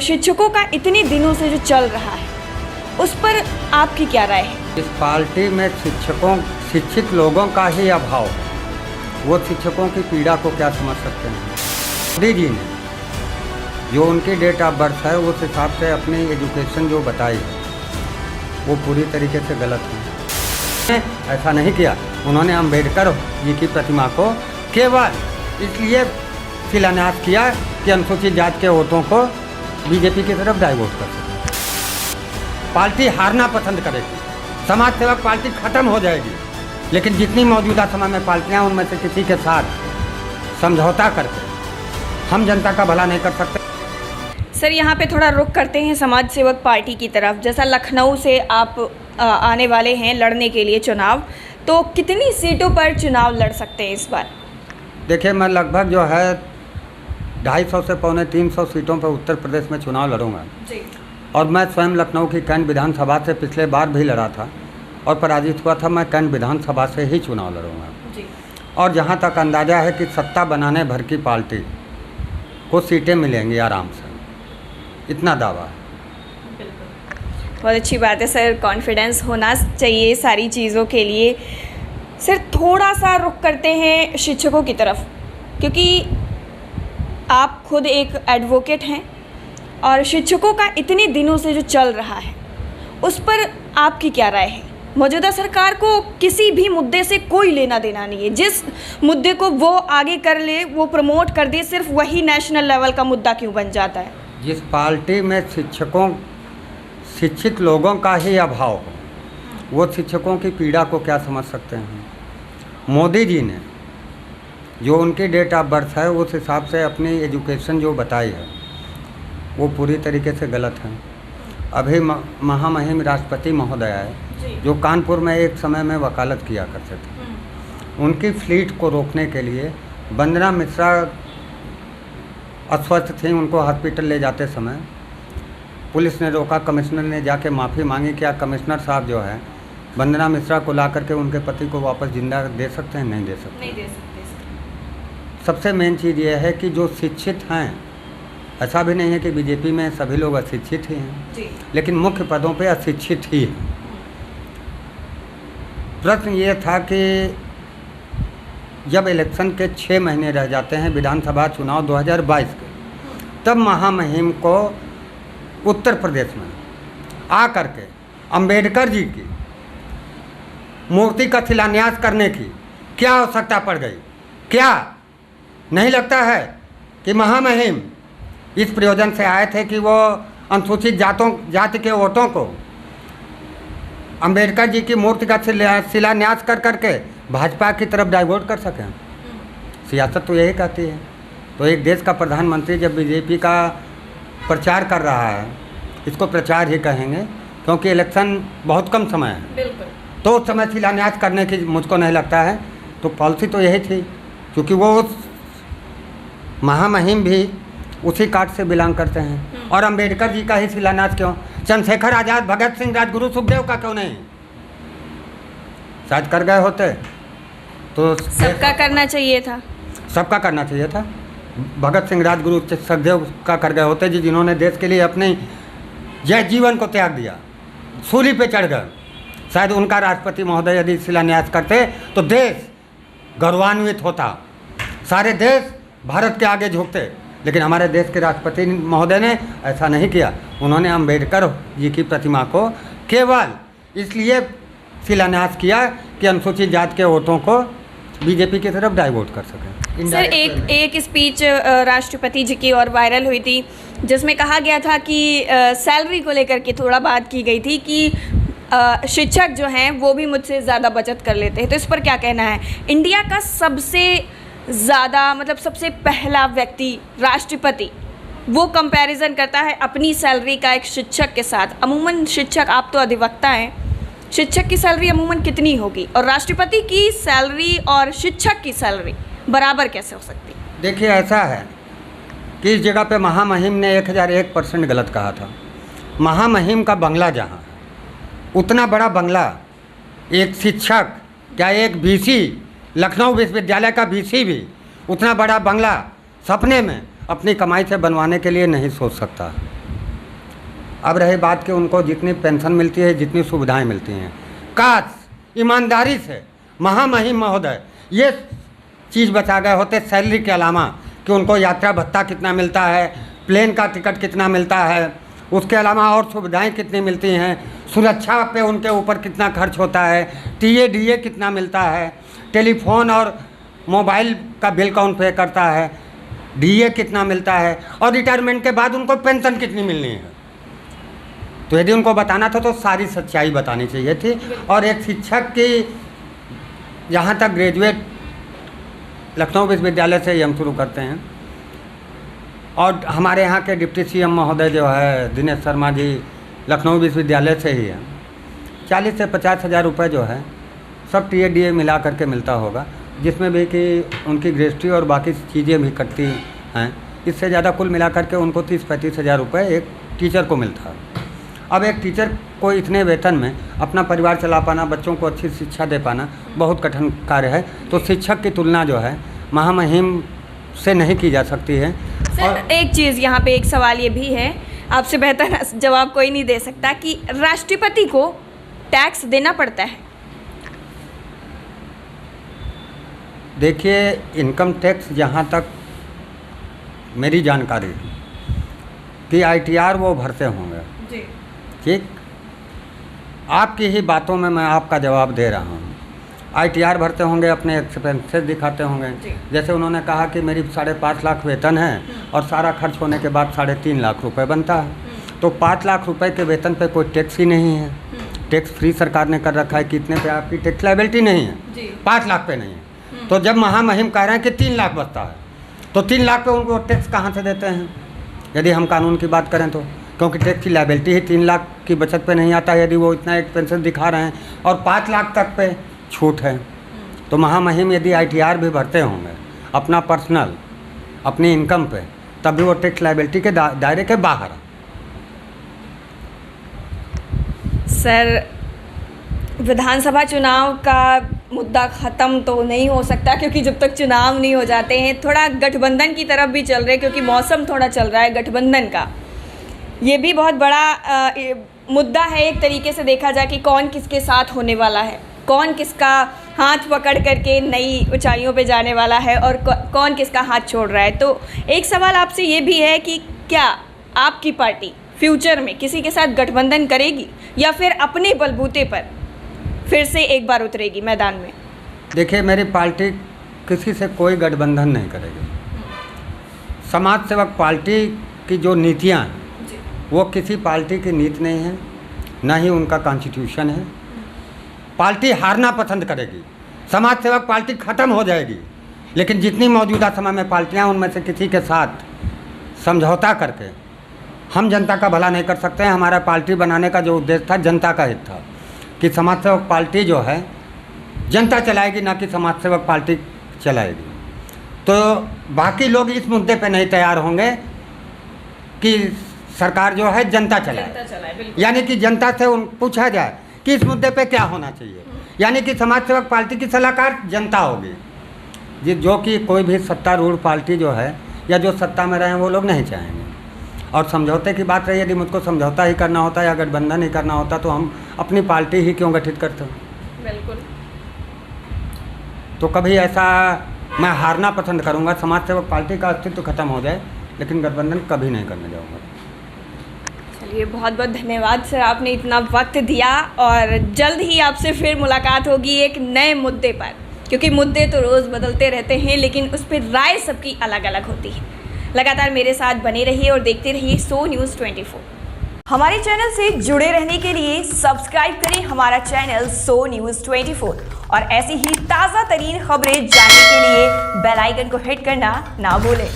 शिक्षकों का इतने दिनों से जो चल रहा है उस पर आपकी क्या राय है? इस पार्टी में शिक्षित लोगों का ही अभाव है। वो शिक्षकों की पीड़ा को क्या समझ सकते हैं? मोदी जी ने जो उनकी डेट ऑफ बर्थ है उस हिसाब से अपनी एजुकेशन जो बताई है वो पूरी तरीके से गलत है। ऐसा नहीं किया। उन्होंने अम्बेडकर जी की प्रतिमा को केवल इसलिए शिलान्यास किया कि अनुसूचित जाति के वोटों को बीजेपी की तरफ डाइवर्ट कर सके। पार्टी हारना पसंद करेगी, समाज सेवक पार्टी खत्म हो जाएगी, लेकिन जितनी मौजूदा समय में पार्टियां उनमें से किसी के साथ समझौता करके हम जनता का भला नहीं कर सकते। सर यहाँ पे थोड़ा रुख करते हैं समाज सेवक पार्टी की तरफ। जैसा लखनऊ से आप आने वाले हैं लड़ने के लिए चुनाव, तो कितनी सीटों पर चुनाव लड़ सकते हैं इस बार? देखिए, मैं लगभग जो है 250 से पौने 300 सीटों पर उत्तर प्रदेश में चुनाव लड़ूंगा जी। और मैं स्वयं लखनऊ की कैंट विधानसभा से पिछले बार भी लड़ा था और पराजित हुआ था। मैं कैंट विधानसभा से ही चुनाव लड़ूंगा जी। और जहां तक अंदाज़ा है कि सत्ता बनाने भर की पार्टी को सीटें मिलेंगी आराम से, इतना दावा है। बहुत अच्छी बात है सर, कॉन्फिडेंस होना चाहिए सारी चीज़ों के लिए। सर थोड़ा सा रुख करते हैं शिक्षकों की तरफ, क्योंकि आप खुद एक एडवोकेट हैं और शिक्षकों का इतने दिनों से जो चल रहा है उस पर आपकी क्या राय है? मौजूदा सरकार को किसी भी मुद्दे से कोई लेना देना नहीं है। जिस मुद्दे को वो आगे कर ले, वो प्रमोट कर दे, सिर्फ वही नेशनल लेवल का मुद्दा क्यों बन जाता है? जिस पार्टी में शिक्षित लोगों का ही अभाव हो, वो शिक्षकों की पीड़ा को क्या समझ सकते हैं? मोदी जी ने जो उनकी डेट ऑफ बर्थ है उस हिसाब से अपनी एजुकेशन जो बताई है वो पूरी तरीके से गलत है। अभी महामहिम राष्ट्रपति महोदय है जो कानपुर में एक समय में वकालत किया करते थे। उनकी फ्लीट को रोकने के लिए वंदना मिश्रा अस्वस्थ थी, उनको हॉस्पिटल ले जाते समय पुलिस ने रोका, कमिश्नर ने जाके माफ़ी मांगी। क्या कमिश्नर साहब जो है वंदना मिश्रा को ला करके उनके पति को वापस जिंदा दे सकते हैं? नहीं दे सकते। नहीं दे सकते। सबसे मेन चीज़ ये है कि जो शिक्षित हैं, ऐसा भी नहीं है कि बीजेपी में सभी लोग अशिक्षित ही हैं जी। लेकिन मुख्य पदों पे अशिक्षित ही हैं। प्रश्न ये था कि जब इलेक्शन के 6 महीने रह जाते हैं विधानसभा चुनाव 2022 के, तब महामहिम को उत्तर प्रदेश में आ करके अंबेडकर जी की मूर्ति का शिलान्यास करने की क्या आवश्यकता पड़ गई? क्या नहीं लगता है कि महामहिम इस प्रयोजन से आए थे कि वो अनुसूचित जाति के वोटों को अंबेडकर जी की मूर्ति का शिलान्यास कर करके भाजपा की तरफ डाइवर्ट कर सकें? सियासत तो यही कहती है। तो एक देश का प्रधानमंत्री जब बीजेपी का प्रचार कर रहा है, इसको प्रचार ही कहेंगे क्योंकि इलेक्शन बहुत कम समय है, बिल्कुल, तो उस समय शिलान्यास करने की मुझको नहीं लगता है। तो पॉलिसी तो यही थी, क्योंकि वो महामहिम भी उसी कास्ट से बिलोंग करते हैं। और अंबेडकर जी का ही शिलान्यास क्यों? चंद्रशेखर आज़ाद, भगत सिंह, राजगुरु, सुखदेव का क्यों नहीं? शायद कर गए होते तो सबका करना चाहिए था। सबका करना चाहिए था। भगत सिंह, राजगुरु, सुखदेव का कर गए होते जी, जिन्होंने देश के लिए अपने जय जीवन को त्याग दिया, सूली पे चढ़ गए। शायद उनका राष्ट्रपति महोदय यदि शिलान्यास करते तो देश गौरवान्वित होता, सारे देश भारत के आगे झुकते। लेकिन हमारे देश के राष्ट्रपति महोदय ने ऐसा नहीं किया। उन्होंने अंबेडकर जी की प्रतिमा को केवल इसलिए शिलान्यास किया कि अनुसूचित जाति के वोटों को बीजेपी की तरफ डाइवर्ट कर सकें। सर एक स्पीच राष्ट्रपति जी की और वायरल हुई थी जिसमें कहा गया था कि सैलरी को लेकर के थोड़ा बात की गई थी कि शिक्षक जो हैं वो भी मुझसे ज़्यादा बचत कर लेते हैं। तो इस पर क्या कहना है? इंडिया का सबसे ज़्यादा मतलब सबसे पहला व्यक्ति राष्ट्रपति वो कंपैरिजन करता है अपनी सैलरी का एक शिक्षक के साथ। अमूमन शिक्षक, आप तो अधिवक्ता हैं, शिक्षक की सैलरी अमूमन कितनी होगी और राष्ट्रपति की सैलरी और शिक्षक की सैलरी बराबर कैसे हो सकती? देखिए, ऐसा है कि इस जगह पे महामहिम ने 1001% गलत कहा था। महामहिम का बंगला जहाँ है, उतना बड़ा बंगला एक शिक्षक, क्या एक बीसी, लखनऊ विश्वविद्यालय का बीसी भी उतना बड़ा बंगला सपने में अपनी कमाई से बनवाने के लिए नहीं सोच सकता। अब रही बात कि उनको जितनी पेंशन मिलती है, जितनी सुविधाएं मिलती हैं, काश ईमानदारी से महामहिम महोदय ये चीज़ बचा गए होते सैलरी के अलावा कि उनको यात्रा भत्ता कितना मिलता है, प्लेन का टिकट कितना मिलता है, उसके अलावा और सुविधाएं कितनी मिलती हैं, सुरक्षा पे उनके ऊपर कितना खर्च होता है, टीए कितना मिलता है, टेलीफोन और मोबाइल का बिल कौन पे करता है, डीए कितना मिलता है, और रिटायरमेंट के बाद उनको पेंशन कितनी मिलनी है। तो यदि उनको बताना था तो सारी सच्चाई बतानी चाहिए थी। और एक शिक्षक की जहाँ तक ग्रेजुएट लखनऊ विश्वविद्यालय से ही हम शुरू करते हैं, और हमारे यहाँ के डिप्टी सीएम महोदय जो है दिनेश शर्मा जी लखनऊ विश्वविद्यालय से ही है। 40 से 50 हज़ार रुपये जो है सब टीए मिला करके मिलता होगा, जिसमें भी कि उनकी ग्रेजुएटी और बाकी चीज़ें भी कटती हैं। इससे ज़्यादा कुल मिला करके उनको 30-35 हज़ार रुपये एक टीचर को मिलता है। अब एक टीचर को इतने वेतन में अपना परिवार चला पाना, बच्चों को अच्छी शिक्षा दे पाना बहुत कठिन कार्य है। तो शिक्षक की तुलना जो है महामहिम से नहीं की जा सकती है। सर एक चीज़ यहाँ पे एक सवाल ये भी है, आपसे बेहतर जवाब कोई नहीं दे सकता, कि राष्ट्रपति को टैक्स देना पड़ता है। देखिए, इनकम टैक्स जहाँ तक मेरी जानकारी कि ITR वो भरते होंगे जी। ठीक, आपकी ही बातों में मैं आपका जवाब दे रहा हूँ। ITR भरते होंगे, अपने एक्सपेंसेस दिखाते होंगे। जैसे उन्होंने कहा कि मेरी 5.5 लाख वेतन है और सारा खर्च होने के बाद 3.5 लाख रुपए बनता है, तो 5 लाख रुपए के वेतन पे कोई टैक्स ही नहीं है। टैक्स फ्री सरकार ने कर रखा है, कितने पे आपकी टैक्स लायबिलिटी नहीं है, 5 लाख पे नहीं है। तो जब महामहिम कह रहे हैं कि 3 लाख बचता है, तो 3 लाख पे उनको टैक्स कहाँ से देते हैं यदि हम कानून की बात करें तो? क्योंकि टैक्स की लायबिलिटी ही 3 लाख की बचत पे नहीं आता है यदि वो इतना एक्सपेंसेस दिखा रहे हैं और 5 लाख तक पे छूट है। तो महामहिम यदि ITR भी भरते होंगे अपना पर्सनल अपनी इनकम पे, तब भी वो टैक्स लायबिलिटी के दायरे के बाहर है। सर विधानसभा चुनाव का मुद्दा ख़त्म तो नहीं हो सकता, क्योंकि जब तक चुनाव नहीं हो जाते हैं, थोड़ा गठबंधन की तरफ भी चल रहे, क्योंकि मौसम थोड़ा चल रहा है गठबंधन का। ये भी बहुत बड़ा मुद्दा है एक तरीके से देखा जाए कि कौन किसके साथ होने वाला है, कौन किसका हाथ पकड़ करके नई ऊंचाइयों पे जाने वाला है और कौन किसका हाथ छोड़ रहा है। तो एक सवाल आपसे ये भी है कि क्या आपकी पार्टी फ्यूचर में किसी के साथ गठबंधन करेगी या फिर अपने बलबूते पर फिर से एक बार उतरेगी मैदान में? देखिए, मेरी पार्टी किसी से कोई गठबंधन नहीं करेगी। समाज सेवक पार्टी की जो नीतियाँ हैं वो किसी पार्टी की नीति नहीं है, ना ही उनका कॉन्स्टिट्यूशन है। पार्टी हारना पसंद करेगी, समाज सेवक पार्टी ख़त्म हो जाएगी, लेकिन जितनी मौजूदा समय में पार्टियां, उनमें से किसी के साथ समझौता करके हम जनता का भला नहीं कर सकते हैं। हमारा पार्टी बनाने का जो उद्देश्य था जनता का हित था कि समाज सेवक पार्टी जो है जनता चलाएगी, ना कि समाज सेवक पार्टी चलाएगी। तो बाकी लोग इस मुद्दे पे नहीं तैयार होंगे कि सरकार जो है जनता चलाए, यानी कि जनता से पूछा जाए कि इस मुद्दे पे क्या होना चाहिए, यानी कि समाज सेवक पार्टी की सलाहकार जनता होगी, जो कि कोई भी सत्तारूढ़ पार्टी जो है या जो सत्ता में रहे वो लोग नहीं चाहेंगे। और समझौते की बात रही, यदि मुझको समझौता ही करना होता या गठबंधन ही करना होता तो हम अपनी पार्टी ही क्यों गठित करते? बिल्कुल। तो कभी ऐसा मैं हारना पसंद करूंगा, समाज सेवक पार्टी का अस्तित्व खत्म हो जाए, लेकिन गठबंधन कभी नहीं करने जाऊंगा। चलिए, बहुत बहुत धन्यवाद सर, आपने इतना वक्त दिया, और जल्द ही आपसे फिर मुलाकात होगी एक नए मुद्दे पर, क्योंकि मुद्दे तो रोज़ बदलते रहते हैं, लेकिन उस पर राय सबकी अलग अलग होती है। लगातार मेरे साथ बने रहिए और देखते रहिए सो न्यूज़ 24। हमारे चैनल से जुड़े रहने के लिए सब्सक्राइब करें हमारा चैनल सो न्यूज़ 24, और ऐसी ही ताज़ा तरीन खबरें जानने के लिए बेल आइकन को हिट करना ना भूलें।